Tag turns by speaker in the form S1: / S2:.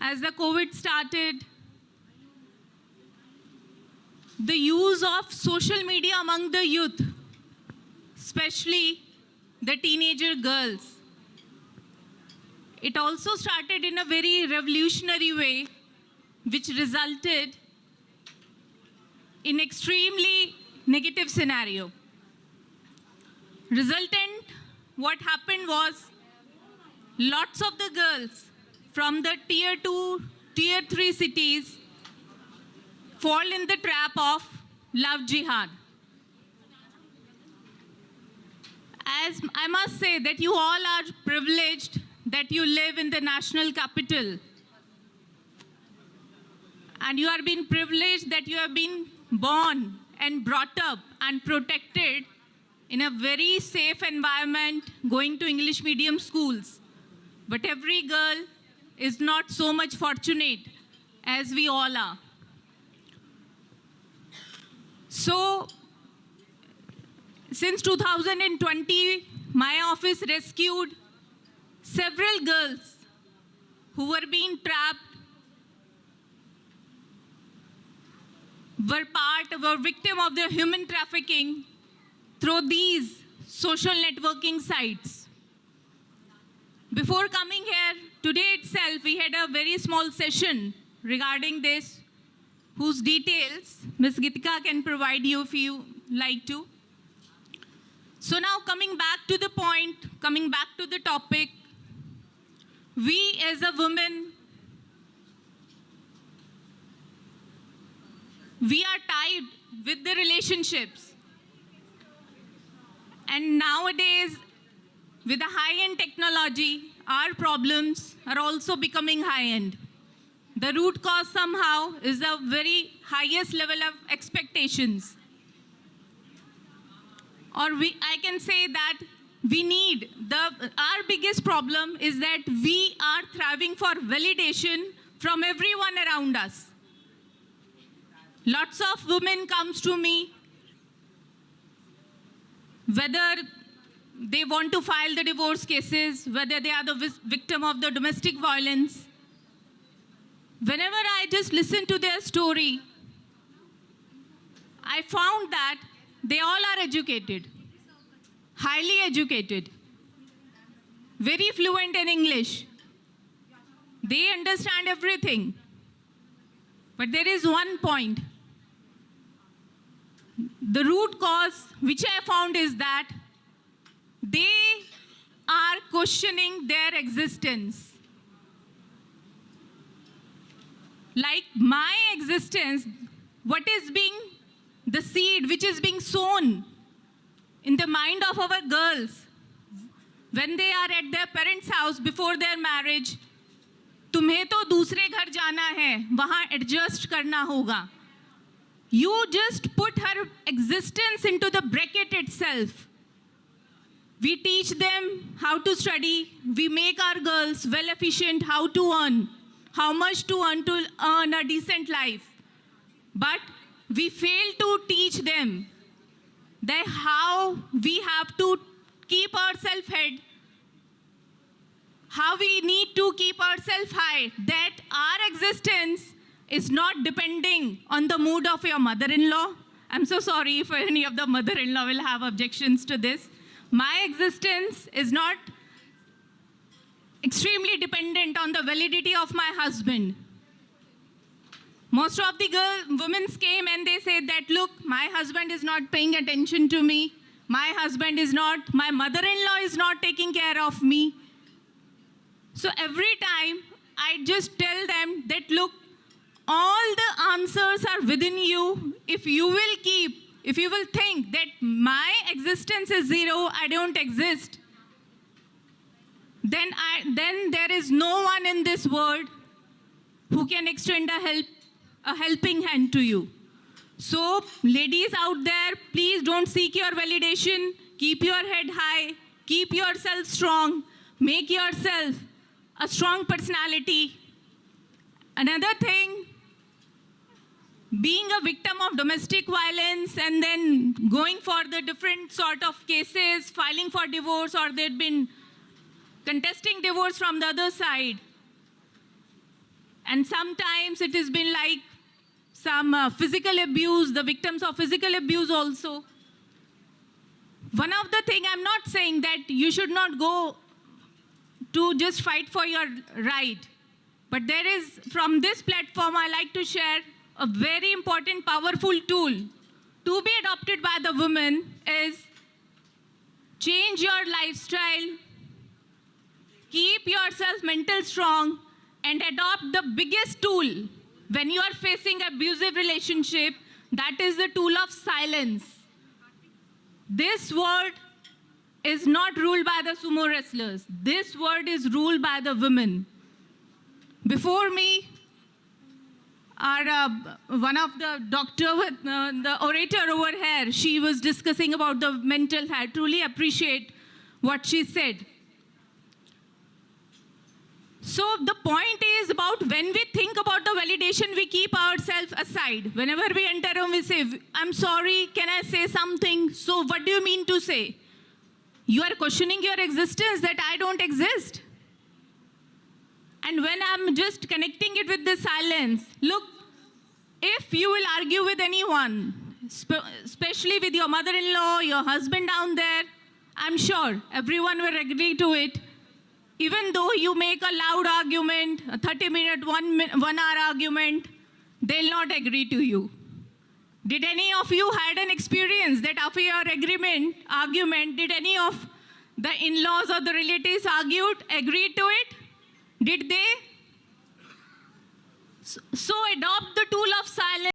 S1: as the COVID started, the use of social media among the youth, especially the teenager girls. It also started in a very revolutionary way, which resulted in extremely negative scenario. Resultant, what happened was lots of the girls from the tier 2, tier 3 cities fall in the trap of love jihad. As I must say that you all are privileged that you live in the national capital, and you are being privileged that you have been born and brought up and protected in a very safe environment, going to English medium schools. But every girl is not so much fortunate as we all are. So, since 2020, my office rescued several girls who were being trapped, were victim of the human trafficking through these social networking sites. Before coming here, today itself, we had a very small session regarding this, whose details Ms. Gitika can provide you if you like to. So now coming back to the point, coming back to the topic, we as a woman, we are tied with the relationships. And nowadays, with the high-end technology, our problems are also becoming high-end. The root cause somehow is the very highest level of expectations. Or I can say that our biggest problem is that we are thriving for validation from everyone around us. Lots of women comes to me, whether they want to file the divorce cases, whether they are the victim of the domestic violence. Whenever I just listen to their story, I found that they all are educated, highly educated, very fluent in English. They understand everything. But there is one point. The root cause which I found is that they are questioning their existence. Like my existence, what is being the seed which is being sown in the mind of our girls when they are at their parents' house before their marriage. तुम्हें तो दूसरे घर जाना है, वहाँ adjust करना होगा. You just put her existence into the bracket itself. We teach them how to study. We make our girls well efficient, how to earn, how much to earn a decent life. But we fail to teach them that how we have to keep ourselves head, how we need to keep ourselves high, that our existence is not depending on the mood of your mother-in-law. I'm so sorry if any of the mother-in-law will have objections to this. My existence is not extremely dependent on the validity of my husband. Most of the women came and they said that, look, my husband is not paying attention to me. My mother-in-law is not taking care of me. So every time I just tell them that, look, all the answers are within you. If you will think that my existence is zero, I don't exist, then there is no one in this world who can extend a helping hand to you. So, ladies out there, please don't seek your validation. Keep your head high. Keep yourself strong. Make yourself a strong personality. Another thing, being a victim of domestic violence and then going for the different sort of cases, filing for divorce, or they'd been contesting divorce from the other side. And sometimes it has been like some physical abuse, the victims of physical abuse also. One of the thing, I'm not saying that you should not go to just fight for your right. But there is, from this platform, I like to share a very important, powerful tool to be adopted by the women is change your lifestyle, keep yourself mental strong, and adopt the biggest tool when you are facing abusive relationship, that is the tool of silence. This world is not ruled by the sumo wrestlers. This world is ruled by the women. Before me, one of the doctor, the orator over here, she was discussing about the mental health. I truly appreciate what she said. So the point is about when we think about the validation, we keep ourselves aside. Whenever we enter a room, we say, I'm sorry, can I say something? So what do you mean to say? You are questioning your existence, that I don't exist. And when I'm just connecting it with the silence, look, if you will argue with anyone, especially with your mother-in-law, your husband down there, I'm sure everyone will agree to it. Even though you make a loud argument, a 30-minute, 1 hour argument, they'll not agree to you. Did any of you had an experience that after your argument, did any of the in-laws or the relatives agreed to it? Did they? So adopt the tool of silence.